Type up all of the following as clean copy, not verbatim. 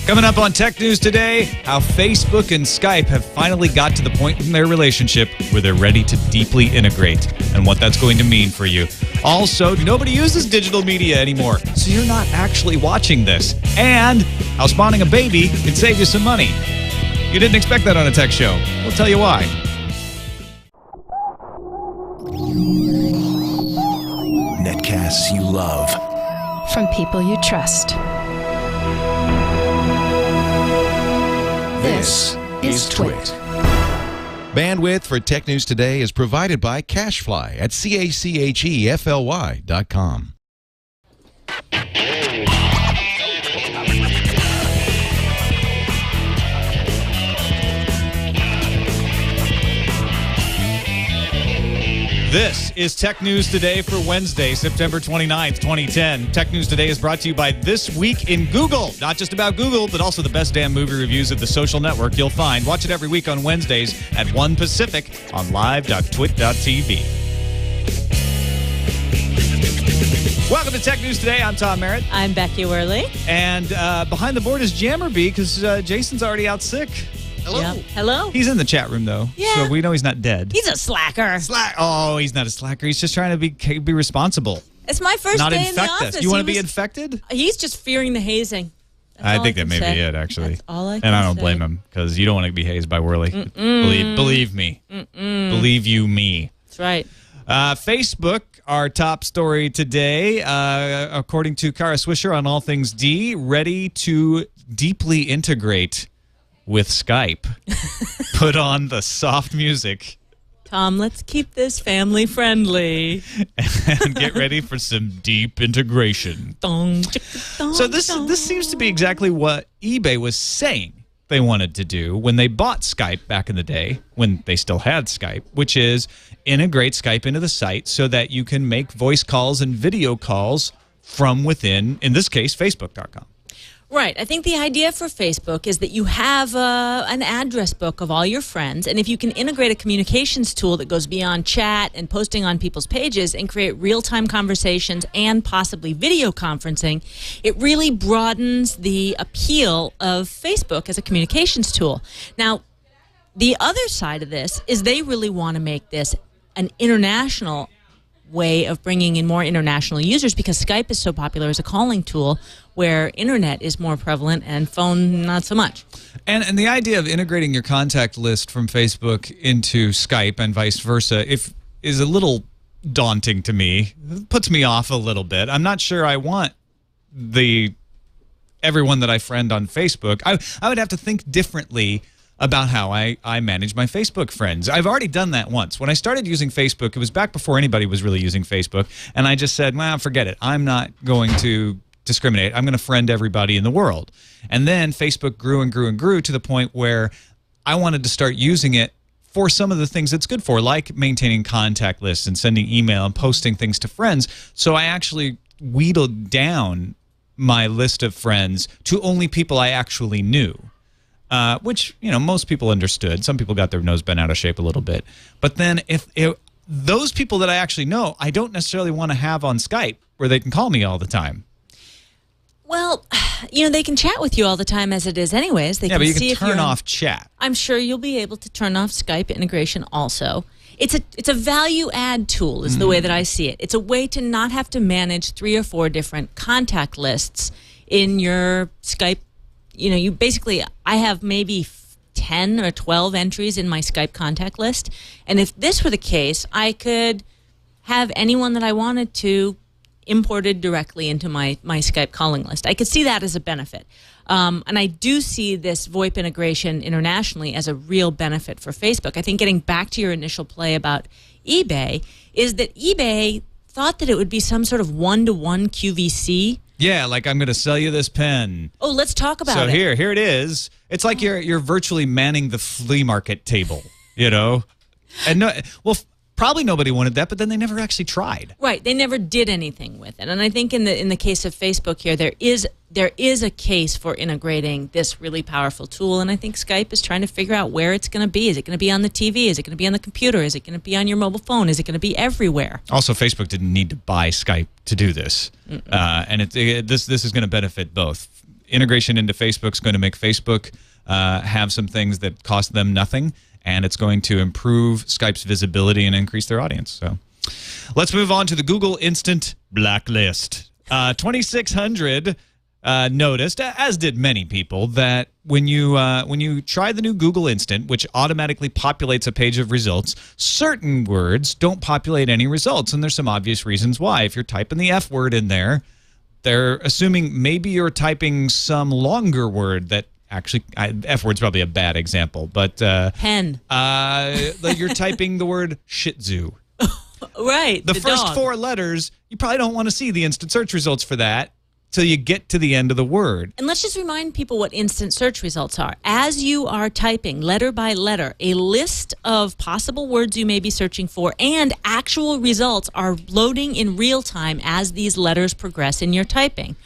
Coming up on Tech News today, how Facebook and Skype have finally got to the point in their relationship where they're ready to deeply integrate and what that's going to mean for you. Also, nobody uses digital media anymore, so you're not actually watching this. And how spawning a baby can save you some money. You didn't expect that on a tech show. We'll tell you why. Netcasts you love. From people you trust. This is TWiT. Bandwidth for Tech News Today is provided by Cachefly at CACHEFLY.com. This is Tech News Today for Wednesday, September 29th, 2010. Tech News Today is brought to you by This Week in Google. Not just about Google, but also the best damn movie reviews of the social network you'll find. Watch it every week on Wednesdays at 1 Pacific on live.twit.tv. Welcome to Tech News Today. I'm Tom Merritt. I'm Becky Worley. And behind the board is Jammer B because Jason's already out sick. Hello. Yep. Hello. He's in the chat room, though, so we know he's not dead. He's a slacker. Oh, he's not a slacker. He's just trying to be responsible. It's my first Not day infect in the office. us. You want to be infected? He's just fearing the hazing. I think that may be it, actually. That's all I can And I don't say. blame him, because you don't want to be hazed by Worley. Believe me. Believe you me. That's right. Facebook, our top story today, according to Kara Swisher on All Things D, ready to deeply integrate with Skype. Put on the soft music. Tom, let's keep this family friendly. And get ready for some deep integration. Dong, dong, So this seems to be exactly what eBay was saying they wanted to do when they bought Skype back in the day, when they still had Skype, which is integrate Skype into the site so that you can make voice calls and video calls from within, in this case, Facebook.com. Right. I think the idea for Facebook is that you have an address book of all your friends, and if you can integrate a communications tool that goes beyond chat and posting on people's pages and create real-time conversations and possibly video conferencing, it really broadens the appeal of Facebook as a communications tool. Now, the other side of this is they really want to make this an international way of bringing in more international users because Skype is so popular as a calling tool where internet is more prevalent and phone not so much. And the idea of integrating your contact list from Facebook into Skype and vice versa is a little daunting to me. It puts me off a little bit. I'm not sure I want everyone that I friend on Facebook. I would have to think differently about how I manage my Facebook friends. I've already done that once. When I started using Facebook, it was back before anybody was really using Facebook, and I just said, well, forget it. I'm not going to discriminate. I'm going to friend everybody in the world. And then Facebook grew and grew and grew to the point where I wanted to start using it for some of the things it's good for, like maintaining contact lists and sending email and posting things to friends. So I actually wheedled down my list of friends to only people I actually knew. Which, most people understood. Some people got their nose bent out of shape a little bit. But then if those people that I actually know, I don't necessarily want to have on Skype where they can call me all the time. Well, they can chat with you all the time as it is anyways. They Yeah, can but you see can if you're turn off chat. I'm sure you'll be able to turn off Skype integration also. It's a value add tool is the way that I see it. It's a way to not have to manage 3 or 4 different contact lists in your Skype. I have maybe 10 or 12 entries in my Skype contact list. And if this were the case, I could have anyone that I wanted to imported directly into my Skype calling list. I could see that as a benefit. And I do see this VoIP integration internationally as a real benefit for Facebook. I think getting back to your initial play about eBay is that eBay thought that it would be some sort of one-to-one QVC. Yeah, like I'm going to sell you this pen. Oh, let's talk about it. So here it is. It's like you're virtually manning the flea market table, And probably nobody wanted that, but then they never actually tried. Right, they never did anything with it. And I think in the case of Facebook here, there is a case for integrating this really powerful tool, and I think Skype is trying to figure out where it's going to be. Is it going to be on the TV? Is it going to be on the computer? Is it going to be on your mobile phone? Is it going to be everywhere? Also, Facebook didn't need to buy Skype to do this, and this is going to benefit both integration into Facebook is going to make Facebook have some things that cost them nothing, and it's going to improve Skype's visibility and increase their audience. So let's move on to the Google Instant Blacklist. 2,600 noticed, as did many people, that when you try the new Google Instant, which automatically populates a page of results, certain words don't populate any results, and there's some obvious reasons why. If you're typing the F word in there, they're assuming maybe you're typing some longer word that actually, F word's probably a bad example, but pen. Like you're typing the word Shih Tzu. Right. The first dog. 4 letters, you probably don't want to see the instant search results for that till you get to the end of the word. And let's just remind people what instant search results are. As you are typing letter by letter, a list of possible words you may be searching for and actual results are loading in real time as these letters progress in your typing.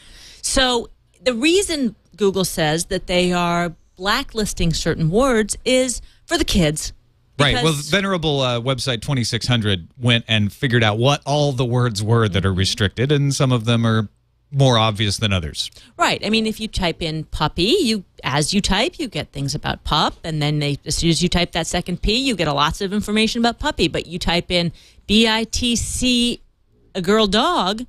So the reason Google says that they are blacklisting certain words is for the kids. Right. Well, venerable website 2600 went and figured out what all the words were that are restricted, and some of them are more obvious than others. Right. I mean, if you type in puppy, as you type, you get things about pup, and then as soon as you type that second P, you get lots of information about puppy. But you type in BITC, a girl dog,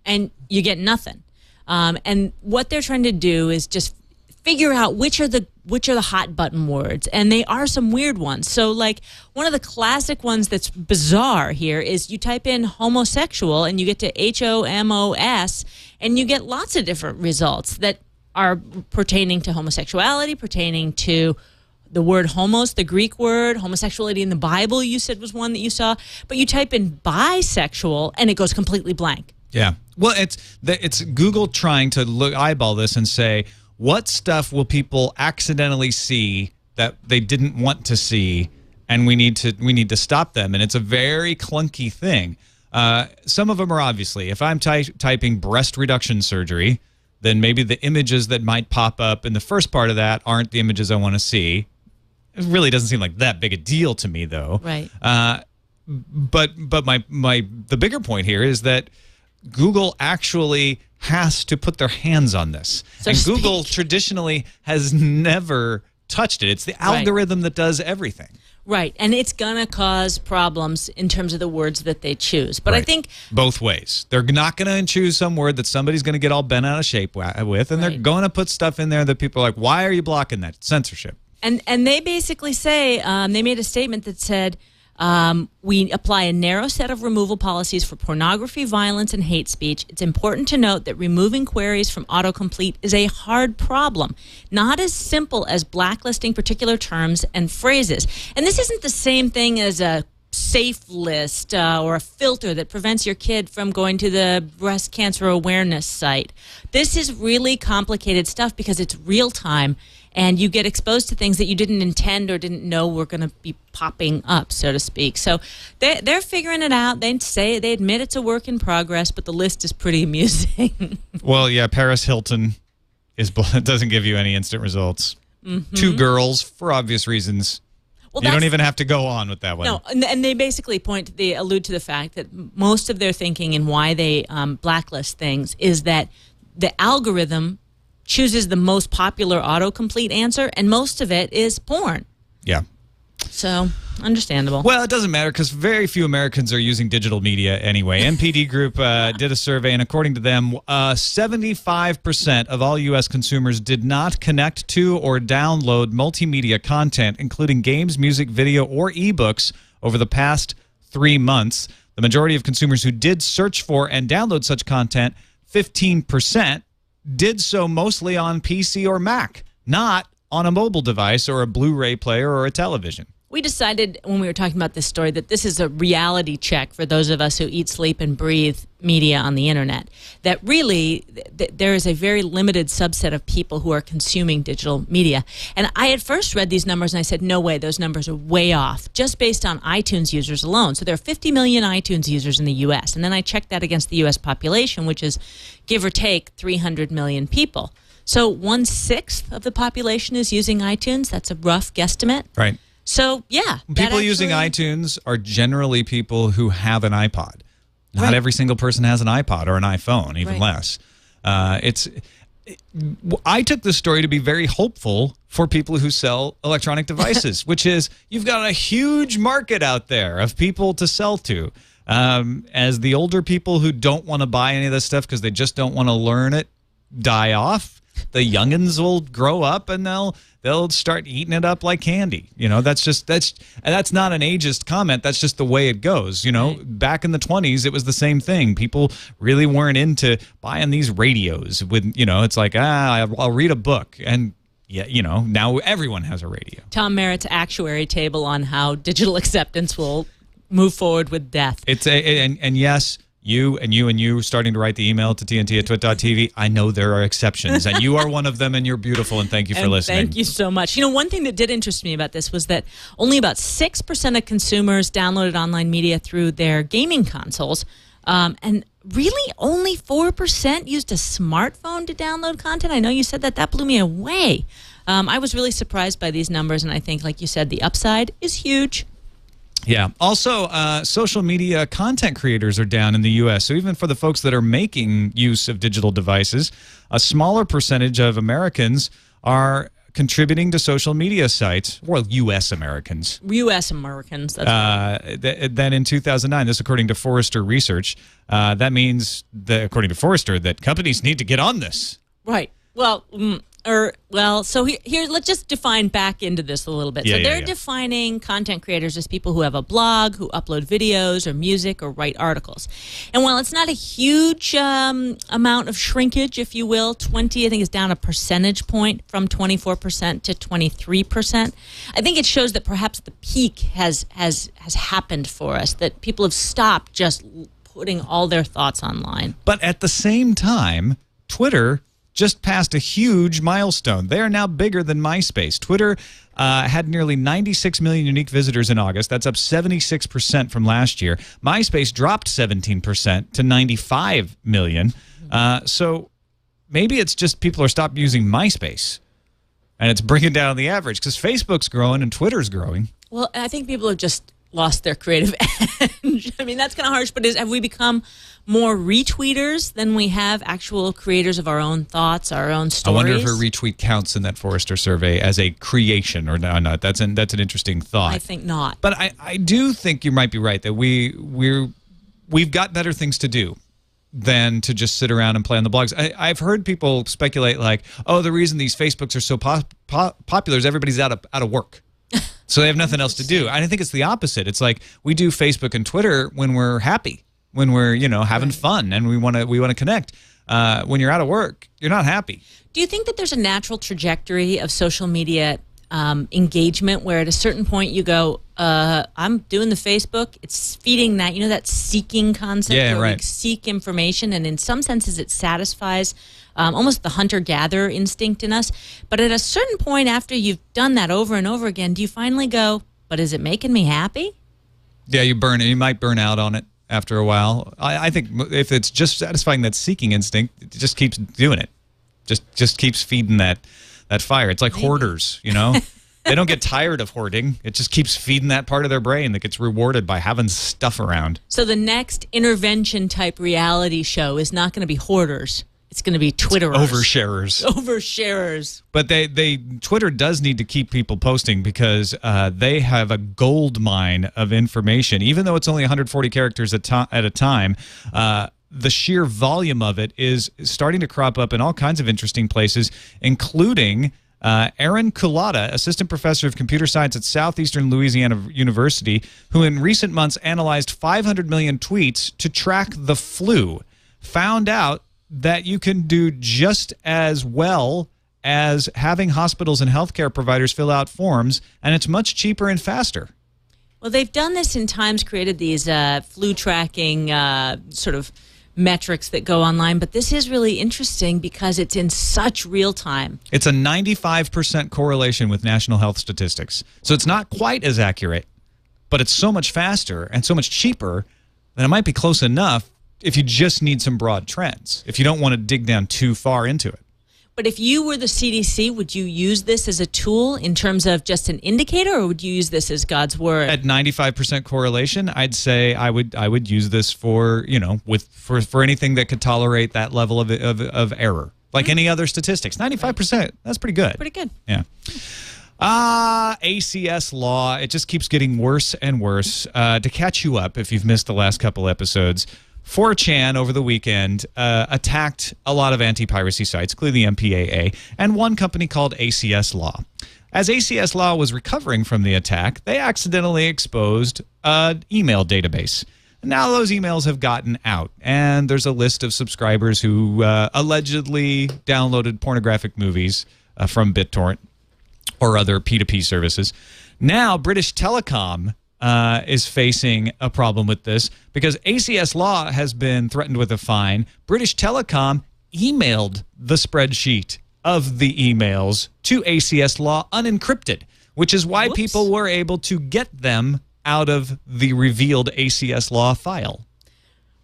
and you get nothing. And what they're trying to do is just figure out which are the hot button words, and they are some weird ones. So like one of the classic ones that's bizarre here is you type in homosexual and you get to HOMOS, and you get lots of different results that are pertaining to homosexuality, pertaining to the word homos, the Greek word, homosexuality in the Bible you said was one that you saw, but you type in bisexual and it goes completely blank. Yeah. Well, it's Google trying to eyeball this and say, what stuff will people accidentally see that they didn't want to see, and we need to stop them? And it's a very clunky thing. Some of them are obviously, if I'm typing breast reduction surgery, then maybe the images that might pop up in the first part of that aren't the images I want to see. It really doesn't seem like that big a deal to me, though. Right. But the bigger point here is that Google actually has to put their hands on this. So and Google traditionally has never touched it. It's the algorithm that does everything. Right. And it's going to cause problems in terms of the words that they choose. But I think both ways. They're not going to choose some word that somebody's going to get all bent out of shape with, and they're going to put stuff in there that people are like, why are you blocking that? It's censorship. And they basically say, they made a statement that said, we apply a narrow set of removal policies for pornography, violence, and hate speech. It's important to note that removing queries from autocomplete is a hard problem, not as simple as blacklisting particular terms and phrases. And this isn't the same thing as a safe list or a filter that prevents your kid from going to the breast cancer awareness site. This is really complicated stuff because it's real time, and you get exposed to things that you didn't intend or didn't know were going to be popping up, so to speak. So they're figuring it out. They admit it's a work in progress, but the list is pretty amusing. Well, yeah, Paris Hilton doesn't give you any instant results. 2 girls, for obvious reasons. Well, you don't even have to go on with that one. No, and they basically allude to the fact that most of their thinking and why they blacklist things is that the algorithm chooses the most popular autocomplete answer, and most of it is porn. Yeah. So, understandable. Well, it doesn't matter because very few Americans are using digital media anyway. NPD Group did a survey, and according to them, 75% of all U.S. consumers did not connect to or download multimedia content, including games, music, video, or ebooks, over the past 3 months. The majority of consumers who did search for and download such content, 15%, did so mostly on PC or Mac, not on a mobile device or a Blu-ray player or a television. We decided when we were talking about this story that this is a reality check for those of us who eat, sleep, and breathe media on the internet, that really there is a very limited subset of people who are consuming digital media. And I had first read these numbers and I said, no way, those numbers are way off, just based on iTunes users alone. So there are 50 million iTunes users in the U.S. And then I checked that against the U.S. population, which is give or take 300 million people. So 1/6 of the population is using iTunes. That's a rough guesstimate. Right. So, yeah. People using iTunes are generally people who have an iPod. Not every single person has an iPod or an iPhone, even less. I took the story to be very hopeful for people who sell electronic devices, which is you've got a huge market out there of people to sell to. As the older people who don't want to buy any of this stuff because they just don't want to learn it die off, the youngins will grow up and they'll start eating it up like candy. You know, that's not an ageist comment. That's just the way it goes. You know, back in the 20s, it was the same thing. People really weren't into buying these radios with, you know, it's like, I'll read a book. And yeah, you know, now everyone has a radio. Tom Merritt's actuary table on how digital acceptance will move forward with death. And yes, you starting to write the email to TNT@twit.tv. I know there are exceptions, and you are one of them, and you're beautiful, and thank you for listening. Thank you so much. You know, one thing that did interest me about this was that only about 6% of consumers downloaded online media through their gaming consoles, and really only 4% used a smartphone to download content. I know you said that. That blew me away. I was really surprised by these numbers, and I think, like you said, the upside is huge. Yeah. Also, social media content creators are down in the U.S. So even for the folks that are making use of digital devices, a smaller percentage of Americans are contributing to social media sites. Well, U.S. Americans. U.S. Americans. That's right. Than in 2009. This according to Forrester research. That means, according to Forrester, that companies need to get on this. Right. Well, so here, let's just define back into this a little bit. So they're defining content creators as people who have a blog, who upload videos or music or write articles. And while it's not a huge amount of shrinkage, if you will, 20, I think is down a percentage point from 24% to 23%. I think it shows that perhaps the peak has happened for us, that people have stopped just putting all their thoughts online. But at the same time, Twitter just passed a huge milestone. They are now bigger than MySpace. Twitter had nearly 96 million unique visitors in August. That's up 76% from last year. MySpace dropped 17% to 95 million. So maybe it's just people are stopped using MySpace, and it's bringing down the average because Facebook's growing and Twitter's growing. Well, I think people have just lost their creative edge. I mean, that's kind of harsh, but have we become more retweeters than we have actual creators of our own thoughts, our own stories? I wonder if a retweet counts in that Forrester survey as a creation or not. That's an interesting thought. I think not. But I do think you might be right that we've got better things to do than to just sit around and play on the blogs. I've heard people speculate like, oh, the reason these Facebooks are so popular is everybody's out of work. So they have nothing else to do. I think it's the opposite. It's like we do Facebook and Twitter when we're happy, when we're, you know, having fun and we want to connect. When you're out of work, you're not happy. Do you think that there's a natural trajectory of social media engagement where at a certain point you go, I'm doing the Facebook, it's feeding that, you know, that seeking concept where we seek information, and in some senses it satisfies almost the hunter-gatherer instinct in us. But at a certain point after you've done that over and over again, do you finally go, but is it making me happy? Yeah, you might burn out on it after a while. I think if it's just satisfying that seeking instinct, it just keeps doing it. Just keeps feeding that fire. It's like hoarders, you know? They don't get tired of hoarding. It just keeps feeding that part of their brain that gets rewarded by having stuff around. So the next intervention-type reality show is not going to be hoarders. It's going to be Twitterers. Oversharers. Oversharers. But Twitter does need to keep people posting because they have a gold mine of information. Even though it's only 140 characters at a time, the sheer volume of it is starting to crop up in all kinds of interesting places, including Aaron Culata, assistant professor of computer science at Southeastern Louisiana University, who in recent months analyzed 500 million tweets to track the flu, found out that you can do just as well as having hospitals and healthcare providers fill out forms, and it's much cheaper and faster. Well, they've done this in times, created these flu tracking sort of metrics that go online, but this is really interesting because it's in such real time. It's a 95% correlation with national health statistics. So it's not quite as accurate, but it's so much faster and so much cheaper that it might be close enough if you just need some broad trends, if you don't want to dig down too far into it. But if you were the CDC, would you use this as a tool in terms of just an indicator, or would you use this as God's word? At 95% correlation, I'd say I would use this for, you know, for anything that could tolerate that level of error. like any other statistics. 95%. That's pretty good. Pretty good. Yeah. ACS law, it just keeps getting worse and worse. To catch you up, if you've missed the last couple episodes, 4chan over the weekend attacked a lot of anti-piracy sites, including the MPAA, and one company called ACS Law. As ACS Law was recovering from the attack, they accidentally exposed an email database. Now those emails have gotten out, and there's a list of subscribers who allegedly downloaded pornographic movies from BitTorrent or other P2P services. Now British Telecom is facing a problem with this because ACS Law has been threatened with a fine. British Telecom emailed the spreadsheet of the emails to ACS Law unencrypted, which is why people were able to get them out of the revealed ACS Law file.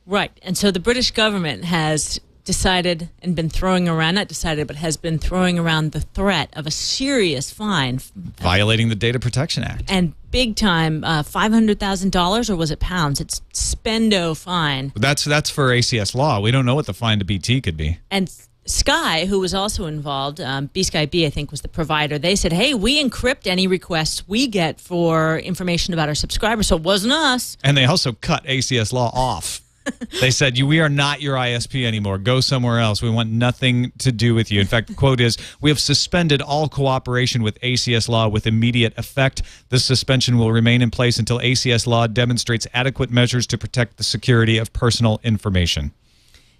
Right. And so the British government has decided and been throwing around, not decided, but has been throwing around the threat of a serious fine. Violating the Data Protection Act. And big time, $500,000, or was it pounds? It's spendo fine. That's for ACS Law. We don't know what the fine to BT could be. And Sky, who was also involved, B-Sky-B, I think, was the provider. They said, hey, we encrypt any requests we get for information about our subscribers, so it wasn't us. And they also cut ACS Law off. They said, we are not your ISP anymore. Go somewhere else. We want nothing to do with you. In fact, the quote is, we have suspended all cooperation with ACS Law with immediate effect. This suspension will remain in place until ACS Law demonstrates adequate measures to protect the security of personal information.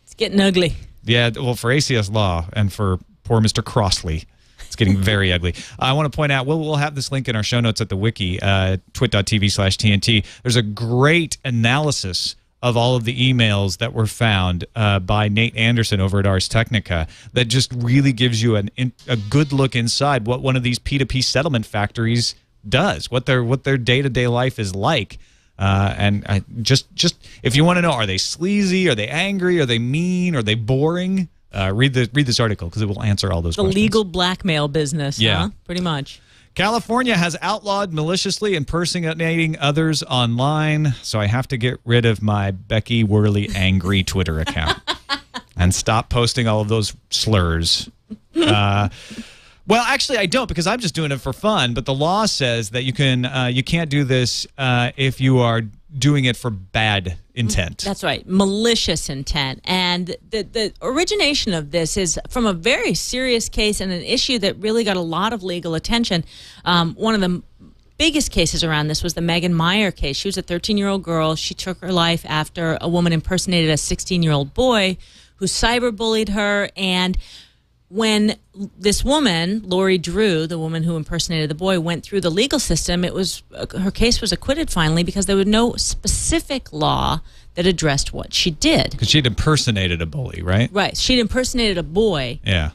It's getting ugly. Yeah, well, for ACS Law and for poor Mr. Crossley, it's getting very ugly. I want to point out, we'll have this link in our show notes at the wiki, twit.tv/TNT. There's a great analysis of all of the emails that were found by Nate Anderson over at Ars Technica that just really gives you a good look inside what one of these P2P settlement factories does, what their day-to-day life is like. And just if you want to know, are they sleazy? Are they angry? Are they mean? Are they boring? Read this article because it will answer all those questions. The legal blackmail business, huh? Pretty much. California has outlawed maliciously impersonating others online, so I have to get rid of my Becky Worley angry Twitter account and stop posting all of those slurs. Well, actually, I don't because I'm just doing it for fun. But the law says that you can't do this if you are doing it for bad intent. That's right, malicious intent. And the origination of this is from a very serious case and an issue that really got a lot of legal attention. One of the biggest cases around this was the Megan Meyer case. She was a 13-year-old girl. She took her life after a woman impersonated a 16-year-old boy who cyberbullied her. And when this woman, Lori Drew, the woman who impersonated the boy, went through the legal system, her case was acquitted finally because there was no specific law that addressed what she did. Because she'd impersonated a bully, right? Right. She'd impersonated a boy. Yeah.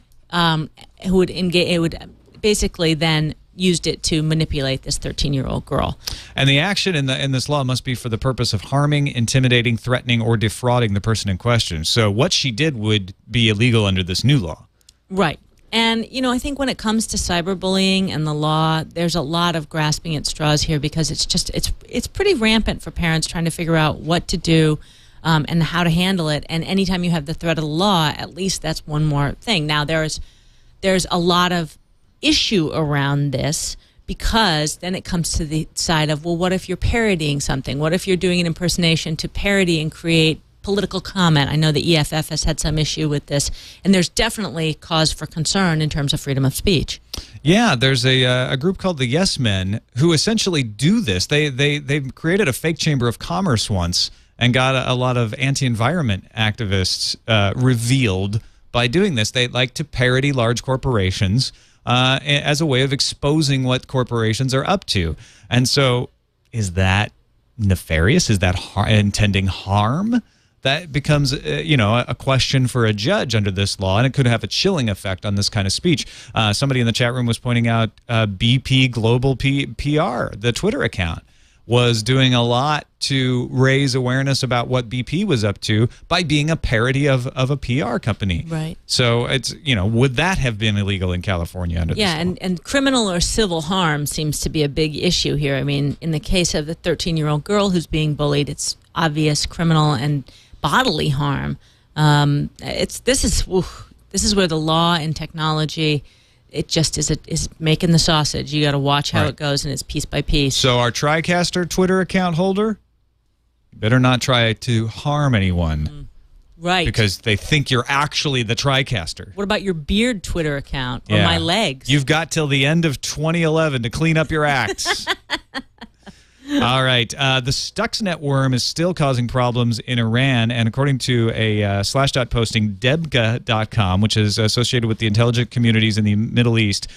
Who would basically then used it to manipulate this 13-year-old girl. And the action in this law must be for the purpose of harming, intimidating, threatening, or defrauding the person in question. So what she did would be illegal under this new law. Right. And, I think when it comes to cyberbullying and the law, there's a lot of grasping at straws here because it's pretty rampant for parents trying to figure out what to do and how to handle it. And anytime you have the threat of the law, at least that's one more thing. Now, there's a lot of issue around this because then it comes to the side of, well, what if you're parodying something? What if you're doing an impersonation to parody and create political comment? I know the EFF has had some issue with this, and there's definitely cause for concern in terms of freedom of speech. Yeah, there's a group called the Yes Men who essentially do this. They created a fake chamber of commerce once and got a lot of anti-environment activists revealed by doing this. They like to parody large corporations as a way of exposing what corporations are up to. And so is that nefarious? Is that intending harm? That becomes, a question for a judge under this law, and it could have a chilling effect on this kind of speech. Somebody in the chat room was pointing out BP Global PR, the Twitter account, was doing a lot to raise awareness about what BP was up to by being a parody of a PR company. Right. So it's, would that have been illegal in California under this law? And criminal or civil harm seems to be a big issue here. I mean, in the case of the 13-year-old girl who's being bullied, it's obvious criminal and bodily harm. This is This is where the law and technology, it just is making the sausage. You got to watch how it goes, and it's piece by piece. So our TriCaster Twitter account holder, better not try to harm anyone. Right. Because they think you're actually the TriCaster. What about your beard Twitter account or my legs? You've got till the end of 2011 to clean up your acts. All right. The Stuxnet worm is still causing problems in Iran, and according to a Slashdot posting, Debka.com, which is associated with the intelligence communities in the Middle East,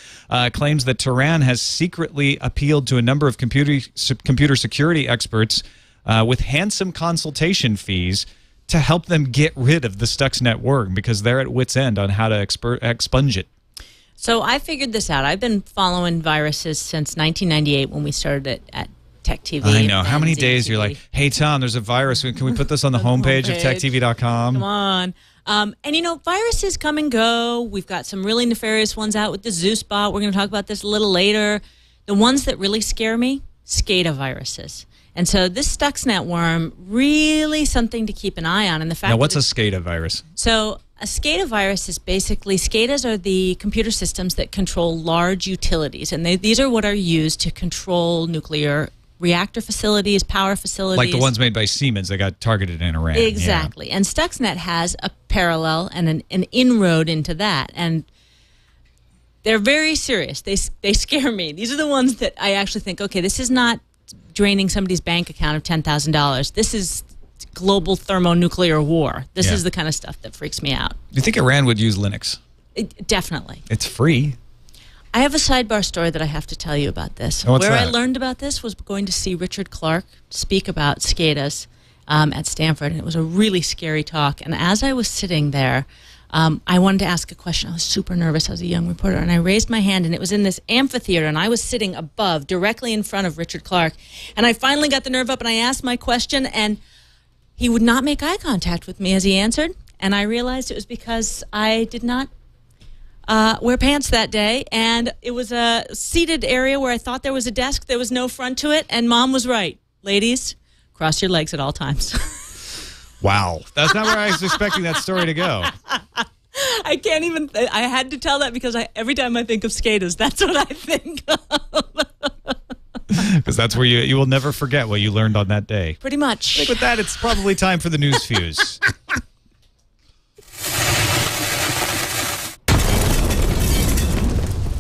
claims that Tehran has secretly appealed to a number of computer security experts with handsome consultation fees to help them get rid of the Stuxnet worm because they're at wit's end on how to expunge it. So I figured this out. I've been following viruses since 1998 when we started it at Tech TV. I know. How many days you're like, hey, Tom, there's a virus. Can we put this on the homepage of techtv.com? Come on. And, you know, viruses come and go. We've got some really nefarious ones out with the Zeus bot. We're going to talk about this a little later. The ones that really scare me, SCADA viruses. And so this Stuxnet worm, really something to keep an eye on. And the fact now, what's a SCADA virus? So a SCADA virus is basically, SCADAs are the computer systems that control large utilities. And these are what are used to control nuclear reactor facilities, power facilities. Like the ones made by Siemens that got targeted in Iran. Exactly. Yeah. And Stuxnet has a parallel and an inroad into that. And they're very serious. They scare me. These are the ones that I actually think, okay, this is not draining somebody's bank account of $10,000. This is global thermonuclear war. This is the kind of stuff that freaks me out. Do you think Iran would use Linux? Definitely. It's free. I have a sidebar story that I have to tell you about this. What's Where that? I learned about this was going to see Richard Clark speak about SCADAs at Stanford, and it was a really scary talk. And as I was sitting there, I wanted to ask a question. I was super nervous. I was a young reporter, and I raised my hand, and it was in this amphitheater, and I was sitting above, directly in front of Richard Clark. And I finally got the nerve up, and I asked my question, and he would not make eye contact with me as he answered. And I realized it was because I did not wear pants that day, and it was a seated area where I thought there was a desk. There was no front to it, and Mom was right. Ladies, cross your legs at all times. Wow. That's not where I was expecting that story to go. I can't even, I had to tell that because every time I think of SCADAs, that's what I think of. Because that's where you will never forget what you learned on that day. Pretty much. I think with that, it's probably time for the news fuse.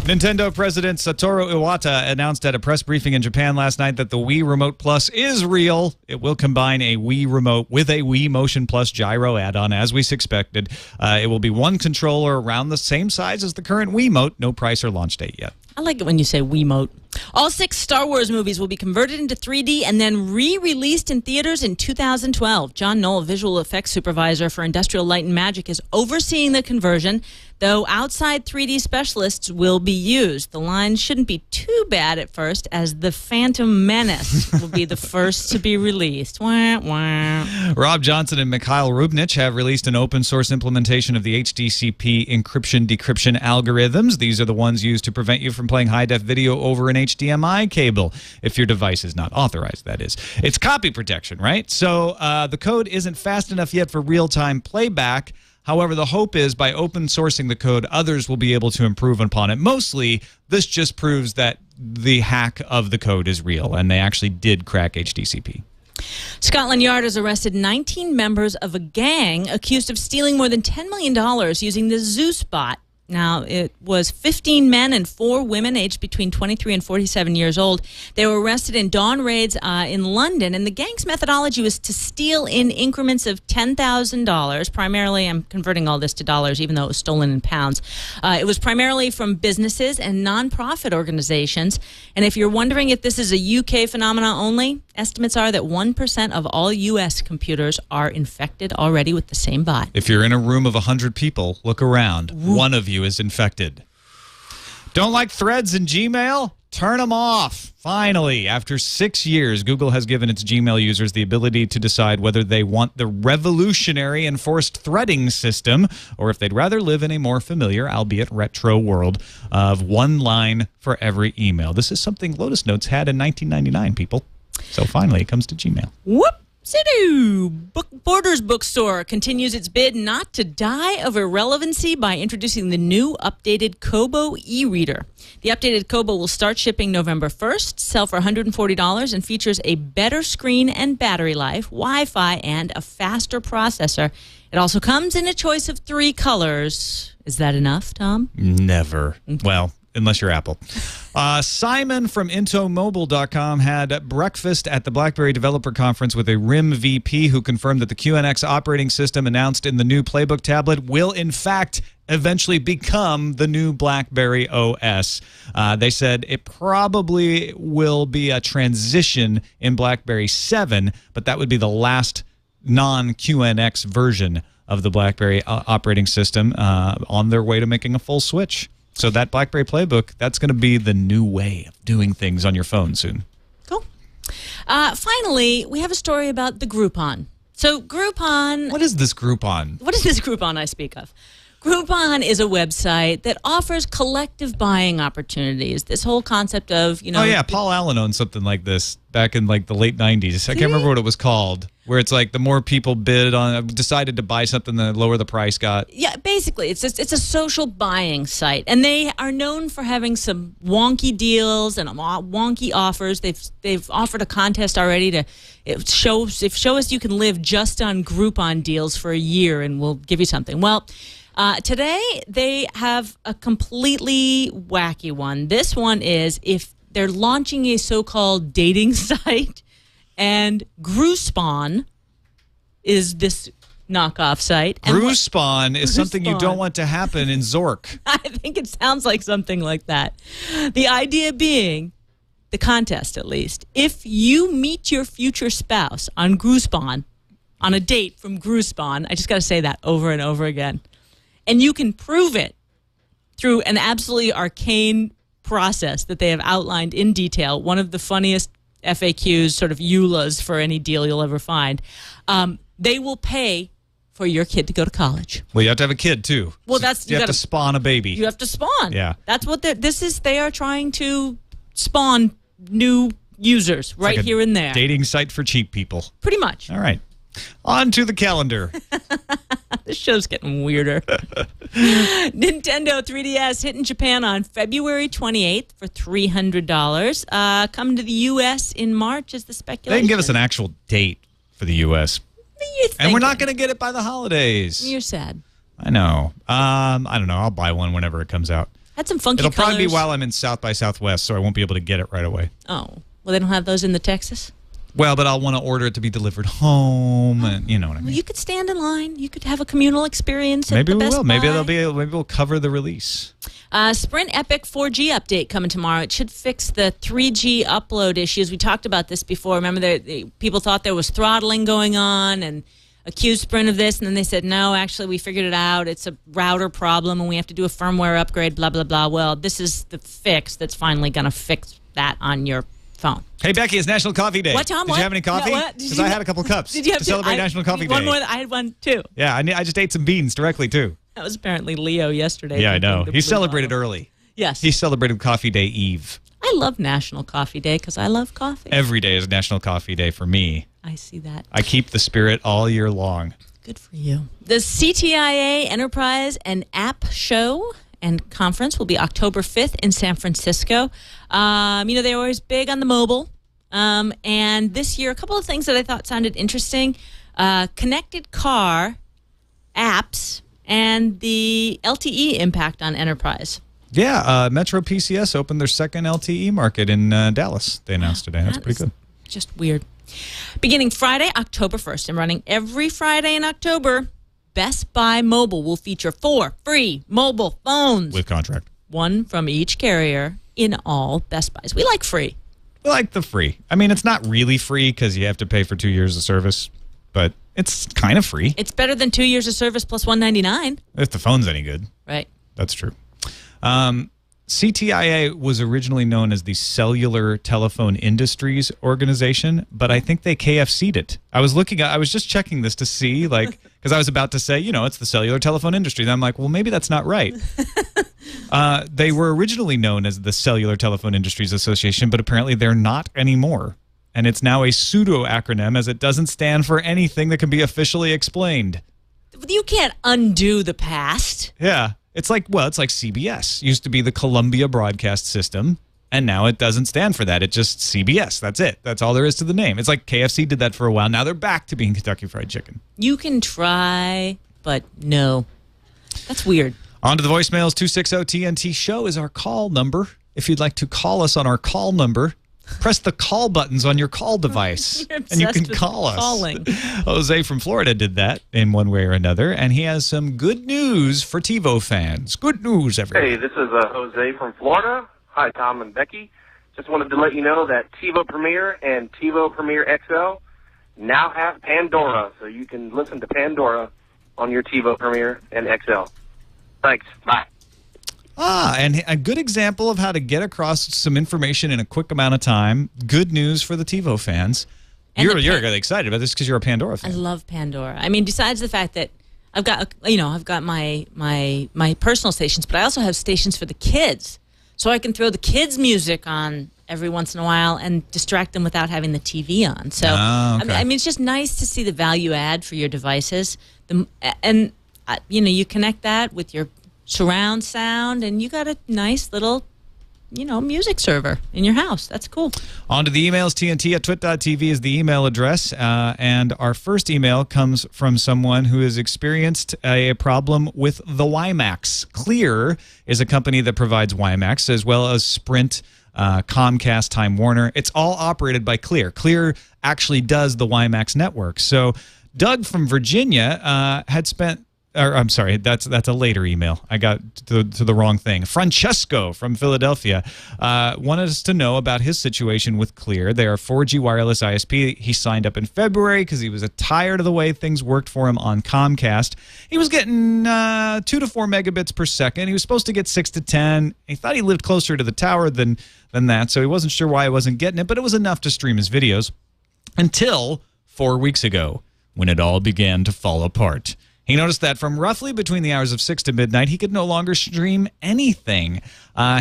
Nintendo President Satoru Iwata announced at a press briefing in Japan last night that the Wii Remote Plus is real. It will combine a Wii Remote with a Wii Motion Plus gyro add-on, as we expected. It will be one controller around the same size as the current Wiimote. No price or launch date yet. I like it when you say Wiimote. All 6 Star Wars movies will be converted into 3D and then re-released in theaters in 2012. John Knoll, visual effects supervisor for Industrial Light and Magic, is overseeing the conversion, though outside 3D specialists will be used. The line shouldn't be too bad at first, as The Phantom Menace will be the first to be released. Wah, wah. Rob Johnson and Mikhail Rubnich have released an open-source implementation of the HDCP encryption-decryption algorithms. These are the ones used to prevent you from playing high-def video over an HDMI cable, if your device is not authorized, that is. It's copy protection, right? So the code isn't fast enough yet for real-time playback. However, the hope is by open sourcing the code, others will be able to improve upon it. Mostly, this just proves that the hack of the code is real, and they actually did crack HDCP. Scotland Yard has arrested 19 members of a gang accused of stealing more than $10 million using the Zeus bot. Now, it was 15 men and 4 women aged between 23 and 47 years old. They were arrested in dawn raids in London, and the gang's methodology was to steal in increments of $10,000. Primarily, I'm converting all this to dollars, even though it was stolen in pounds. It was primarily from businesses and nonprofit organizations. And if you're wondering if this is a UK phenomenon only, estimates are that 1% of all U.S. computers are infected already with the same bot. If you're in a room of 100 people, look around. One of you is infected. Don't like threads in Gmail? Turn them off. Finally, after 6 years, Google has given its Gmail users the ability to decide whether they want the revolutionary enforced threading system or if they'd rather live in a more familiar, albeit retro world of one line for every email. This is something Lotus Notes had in 1999, people. So finally, it comes to Gmail. Whoop! Sidhu Borders Bookstore continues its bid not to die of irrelevancy by introducing the new updated Kobo e-reader. The updated Kobo will start shipping November 1st, sell for $140, and features a better screen and battery life, Wi-Fi, and a faster processor. It also comes in a choice of 3 colors. Is that enough, Tom? Never. Well, unless you're Apple. Simon from Intomobile.com had breakfast at the BlackBerry Developer Conference with a RIM VP who confirmed that the QNX operating system announced in the new Playbook tablet will, in fact, eventually become the new BlackBerry OS. They said it probably will be a transition in BlackBerry 7, but that would be the last non-QNX version of the BlackBerry operating system on their way to making a full switch. So that BlackBerry Playbook, that's going to be the new way of doing things on your phone soon. Cool. Finally, we have a story about the Groupon. So Groupon... What is this Groupon? What is this Groupon I speak of? Groupon is a website that offers collective buying opportunities. This whole concept of, Oh, yeah, Paul Allen owned something like this back in, like, the late 90s. I can't remember what it was called, where it's like the more people decided to buy something, the lower the price got. Yeah, basically, it's a social buying site, and they are known for having some wonky deals and wonky offers. They've offered a contest already to show us you can live just on Groupon deals for a year, and we'll give you something. Well, today they have a completely wacky one. This one is if they're launching a so-called dating site, and Groupon is this knockoff site. Groupon is something you don't want to happen in Zork. I think it sounds like something like that. The idea being, the contest at least, if you meet your future spouse on Groupon, on a date from Groupon, I just got to say that over and over again, and you can prove it through an absolutely arcane process that they have outlined in detail, one of the funniest FAQs, sort of EULAs for any deal you'll ever find, they will pay for your kid to go to college. Well, you have to have a kid, too. Well, you have to spawn a baby. You have to spawn. Yeah. That's what they are trying to spawn new users right like here and there. Dating site for cheap people. Pretty much. All right. On to the calendar. This show's getting weirder. Nintendo 3DS hit in Japan on February 28th for $300. Come to the U.S. in March is the speculation. They can give us an actual date for the U.S. And we're not going to get it by the holidays. You're sad. I know. I don't know. I'll buy one whenever it comes out. Had some funky It'll colors. probably be while I'm in South by Southwest, so I won't be able to get it right away. Oh. Well, they don't have those in the Texas? Well, but I'll want to order it to be delivered home, and you know what I mean. Well, you could stand in line. You could have a communal experience at Maybe the we Best will. Buy. Maybe we'll cover the release. Sprint Epic 4G update coming tomorrow. It should fix the 3G upload issues. We talked about this before. Remember, people thought there was throttling going on and accused Sprint of this, and then they said, no, actually, we figured it out. It's a router problem, and we have to do a firmware upgrade, blah, blah, blah. Well, this is the fix that's finally going to fix that on your phone. Hey, Becky, it's National Coffee Day. What, Tom? Did you have any coffee? What? Because I had a couple cups Did you have to celebrate National Coffee Day. One more. I had one, too. Yeah, I just ate some beans directly, too. That was apparently Leo yesterday. Yeah, I know. The He blue celebrated bottle. early. Yes. He celebrated Coffee Day Eve. I love National Coffee Day because I love coffee. Every day is National Coffee Day for me. I see that. I keep the spirit all year long. Good for you. The CTIA Enterprise and App Show and Conference will be October 5th in San Francisco. They're always big on the mobile. And this year, a couple of things that I thought sounded interesting. Connected car apps and the LTE impact on enterprise. Yeah, Metro PCS opened their second LTE market in Dallas. They announced today. That's pretty good. Just weird. Beginning Friday, October 1st, and running every Friday in October, Best Buy Mobile will feature 4 free mobile phones. With contract. One from each carrier in all Best Buys. We like free. We like the free. I mean, it's not really free because you have to pay for 2 years of service, but it's kind of free. It's better than 2 years of service plus $199. If the phone's any good. Right. That's true. CTIA was originally known as the Cellular Telephone Industries Organization, but I think they KFC'd it. I was just checking this to see, because I was about to say, it's the Cellular Telephone Industry. And I'm like, well, maybe that's not right. They were originally known as the Cellular Telephone Industries Association, but apparently they're not anymore. and it's now a pseudo-acronym as it doesn't stand for anything that can be officially explained. You can't undo the past. Yeah. It's like CBS. Used to be the Columbia Broadcast System, and now it doesn't stand for that. It's just CBS. That's it. That's all there is to the name. It's like KFC did that for a while. Now they're back to being Kentucky Fried Chicken. You can try, but no. That's weird. On to the voicemails. 260-TNT show is our call number. If you'd like to call us on our call number, press the call buttons on your call device, and you can call us. Calling. Jose from Florida did that in one way or another, and he has some good news for TiVo fans. Good news, everyone. Hey, this is Jose from Florida. Hi, Tom and Becky. Just wanted to let you know that TiVo Premiere and TiVo Premiere XL now have Pandora, so you can listen to Pandora on your TiVo Premiere and XL. Thanks. Bye. And a good example of how to get across some information in a quick amount of time. Good news for the TiVo fans. And You're really excited about this because you're a Pandora fan. I love Pandora. I mean, besides the fact that I've got my personal stations, but I also have stations for the kids, so I can throw the kids' music on every once in a while and distract them without having the TV on. So okay. I mean, it's just nice to see the value add for your devices. You connect that with your surround sound, and you got a nice little, music server in your house. That's cool. On to the emails. TNT@twit.tv is the email address. And our first email comes from someone who has experienced a problem with the WiMAX. Clear is a company that provides WiMAX, as well as Sprint, Comcast, Time Warner. It's all operated by Clear. Clear actually does the WiMAX network. So Doug from Virginia had spent... I'm sorry, that's a later email. I got to the wrong thing. Francesco from Philadelphia wanted us to know about his situation with Clear. They are 4G wireless ISP. He signed up in February because he was tired of the way things worked for him on Comcast. He was getting 2 to 4 megabits per second. He was supposed to get 6 to 10. He thought he lived closer to the tower than that, so he wasn't sure why he wasn't getting it, but it was enough to stream his videos until 4 weeks ago when it all began to fall apart. He noticed that from roughly between the hours of 6 to midnight, he could no longer stream anything.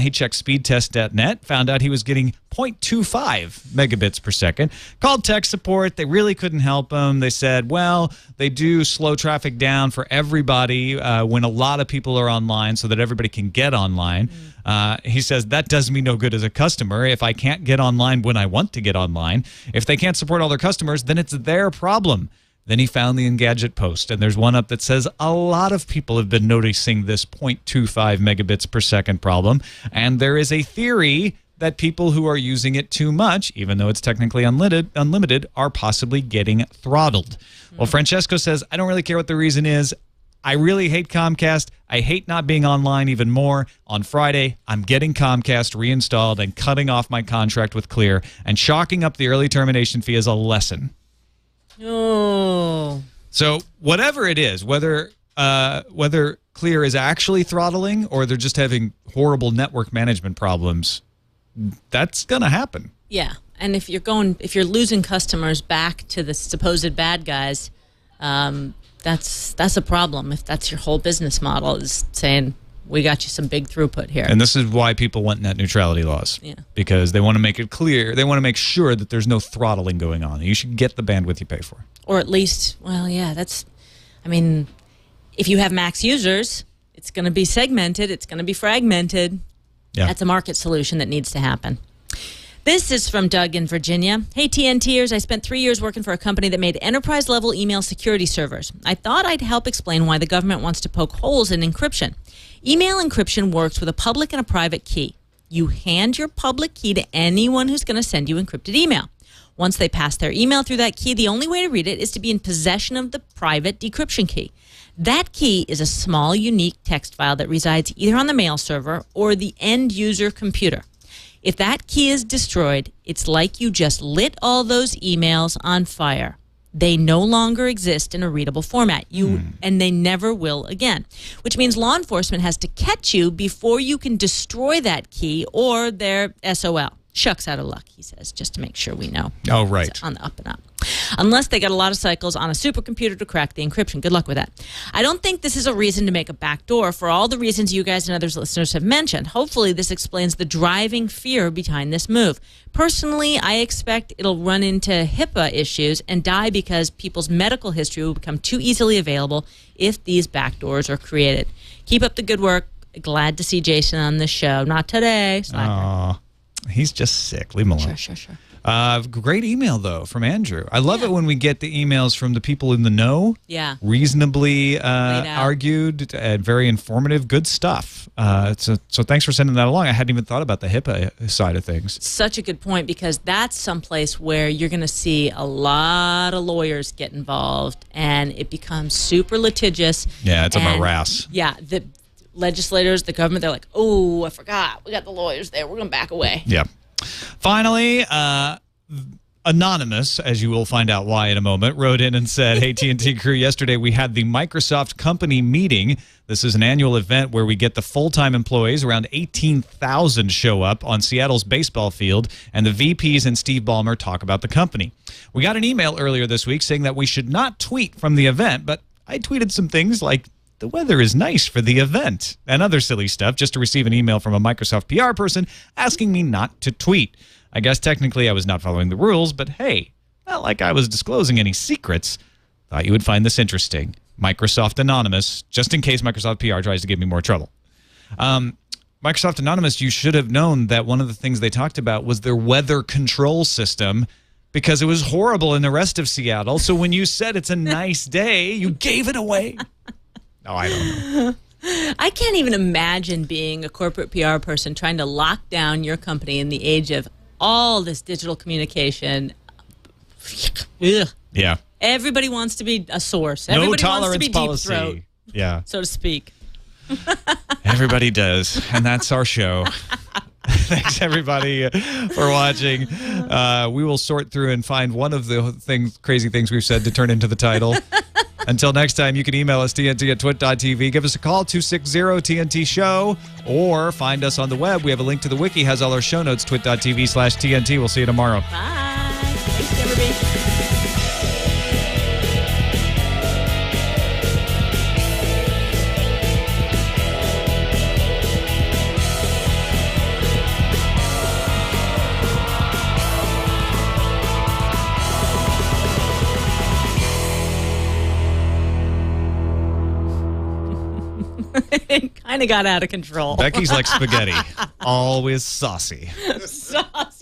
He checked speedtest.net, found out he was getting 0.25 megabits per second, called tech support. They really couldn't help him. They said, well, they do slow traffic down for everybody when a lot of people are online so that everybody can get online. He says, that does me no good as a customer if I can't get online when I want to get online. If they can't support all their customers, then it's their problem. Then he found the Engadget post, and there's one up that says a lot of people have been noticing this 0.25 megabits per second problem, and there is a theory that people who are using it too much, even though it's technically unlimited, are possibly getting throttled. Well, Francesco says, I don't really care what the reason is. I really hate Comcast. I hate not being online even more. On Friday, I'm getting Comcast reinstalled and cutting off my contract with Clear and chalking up the early termination fee as a lesson. Oh. So whatever it is, whether Clear is actually throttling or they're just having horrible network management problems, that's gonna happen. Yeah, and if you're losing customers back to the supposed bad guys, that's a problem. If that's your whole business model, is saying we got you some big throughput here. And this is why people want net neutrality laws. Yeah. Because they want to make it clear, they want to make sure that there's no throttling going on. You should get the bandwidth you pay for. Or at least, if you have max users, it's going to be segmented, it's going to be fragmented. Yeah. That's a market solution that needs to happen. This is from Doug in Virginia. Hey, TNTers, I spent 3 years working for a company that made enterprise-level email security servers. I thought I'd help explain why the government wants to poke holes in encryption. Email encryption works with a public and a private key. You hand your public key to anyone who's going to send you encrypted email. Once they pass their email through that key, the only way to read it is to be in possession of the private decryption key. That key is a small, unique text file that resides either on the mail server or the end-user computer. If that key is destroyed, it's like you just lit all those emails on fire. They no longer exist in a readable format. And they never will again, which means law enforcement has to catch you before you can destroy that key or their SOL. Shucks out of luck, he says, just to make sure we know. Oh, right. It's on the up and up. Unless they got a lot of cycles on a supercomputer to crack the encryption. Good luck with that. I don't think this is a reason to make a backdoor for all the reasons you guys and others listeners have mentioned. Hopefully, this explains the driving fear behind this move. Personally, I expect it'll run into HIPAA issues and die because people's medical history will become too easily available if these backdoors are created. Keep up the good work. Glad to see Jason on this show. Not today. Aw, he's just sick. Leave him alone. Sure. Great email, though, from Andrew. I love it when we get the emails from the people in the know. Yeah. Reasonably argued and very informative. Good stuff. So thanks for sending that along. I hadn't even thought about the HIPAA side of things. Such a good point, because that's someplace where you're going to see a lot of lawyers get involved, and it becomes super litigious. Yeah, it's a morass. Yeah, the legislators, the government, they're like, oh, I forgot. We got the lawyers there. We're going to back away. Yeah. Finally, Anonymous, as you will find out why in a moment, wrote in and said, hey, TNT crew, yesterday we had the Microsoft company meeting. This is an annual event where we get the full-time employees. Around 18,000 show up on Seattle's baseball field, and the VPs and Steve Ballmer talk about the company. We got an email earlier this week saying that we should not tweet from the event, but I tweeted some things like, the weather is nice for the event, and other silly stuff, just to receive an email from a Microsoft PR person asking me not to tweet. I guess technically I was not following the rules, but hey, not like I was disclosing any secrets. Thought you would find this interesting. Microsoft Anonymous, just in case Microsoft PR tries to give me more trouble. Microsoft Anonymous, you should have known that one of the things they talked about was their weather control system, because it was horrible in the rest of Seattle. So when you said it's a nice day, you gave it away. Oh, I don't know. I can't even imagine being a corporate PR person trying to lock down your company in the age of all this digital communication. Ugh. Yeah. Everybody wants to be a source. No Everybody tolerance wants to be policy. deep throat, Yeah. so to speak. Everybody does, and that's our show. Thanks, everybody, for watching. We will sort through and find one of the crazy things we've said to turn into the title. Until next time, you can email us, TNT@twit.tv. Give us a call, 260-TNT-SHOW, or find us on the web. We have a link to the wiki, has all our show notes, twit.tv/TNT. We'll see you tomorrow. Bye. Thanks, everybody. It kind of got out of control. Becky's like spaghetti, always saucy. Saucy.